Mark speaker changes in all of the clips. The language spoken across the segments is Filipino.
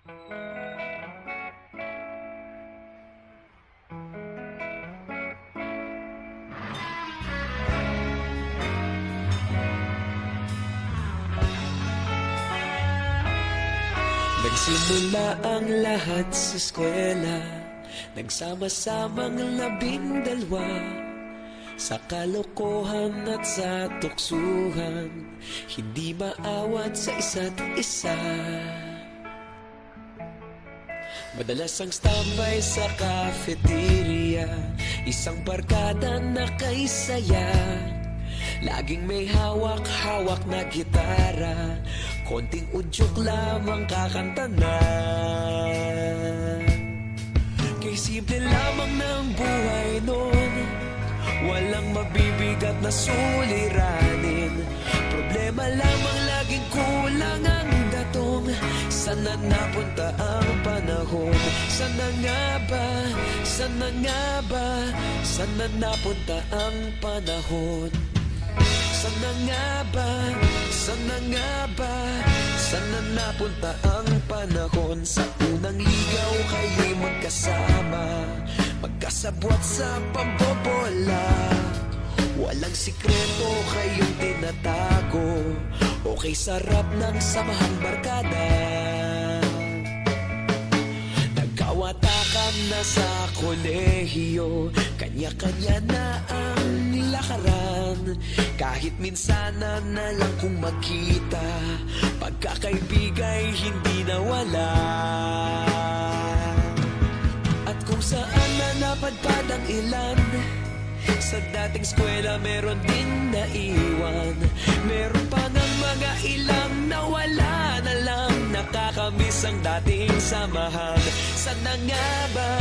Speaker 1: Nagsimula ang lahat sa eskwela, nagsama-samang 12 sa kalokohan at sa tuksuhan, hindi maawat sa isa't isa. Madalas ang standby sa cafeteria, isang barkada na kay saya. Laging may hawak-hawak na gitara, konting udyok lamang kakanta na. Kay simple lamang ng buhay nun, walang mabibigat na suliranin. Problema lamang laging kulang ang datong. Sana napunta ang panahon? Sana nga ba? Sana nga ba? Sana napunta ang panahon? Sana nga ba? Sana nga ba? Sana napunta ang panahon? Sa unang ligaw kayo'y magkasama, magkasabwat sa pambobola. Walang sikreto kayong tinatago, okay sarap ng samahang barkada. Nagkawatakan na sa kolehiyo, kanya-kanya na ang nilakaran. Kahit minsan na lang kung magkita, pagkakaibigay hindi nawala. At kung saan na napadpad ang ilan, sa dating eskwela meron din naiwan. Meron pa ng mga ilang nawala na lang, nakakamiss ang dating samahan. Sana nga ba?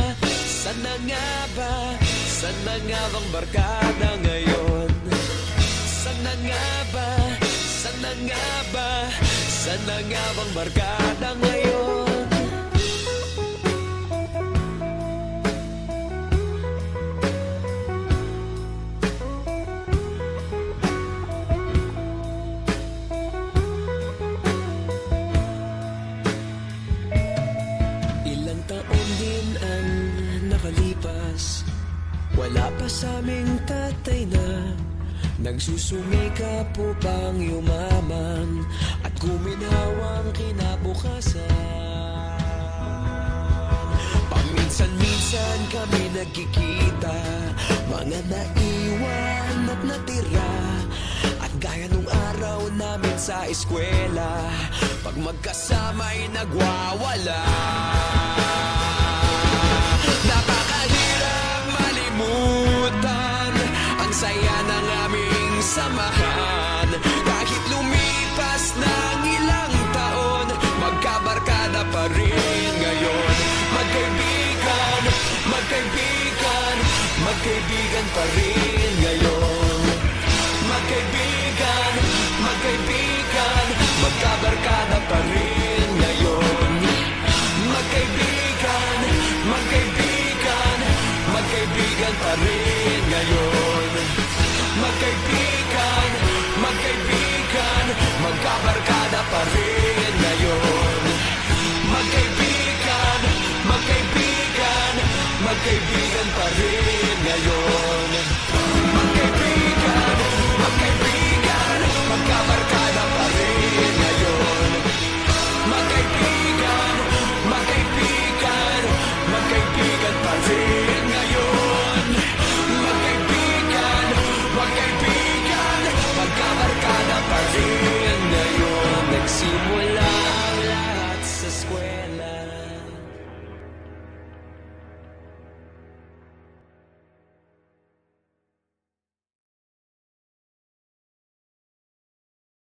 Speaker 1: Sana nga ba? Sana nga bang barkada ngayon? Sana nga ba? Sana nga ba? Sana nga bang barkada ngayon? Ilang taon din ang nakalipas, wala pa sa aming tatay na nagsusumikap upang yumaman at guminhawang kinabukasan. Paminsan-minsan kami nagkikita, mga naiwan at natira. At gaya nung araw namin sa eskwela, pag magkasama'y nagwawala. Napakahirap malimutan ang saya ng aming samahan. Kahit lumipas ng ilang taon, magkabarkada pa rin ngayon. Magkaibigan, magkaibigan, magkaibigan pa rin ngayon. Magkaibigan, magkaibigan, magkabarkada pa rin ngayon. Magkaibigan, magkaibigan, magkaibigan pa rin ngayon. Magkaibigan, magkaibigan, magkabarkada pa rin ngayon. Magkaibigan, magkaibigan, magkaibigan pa rin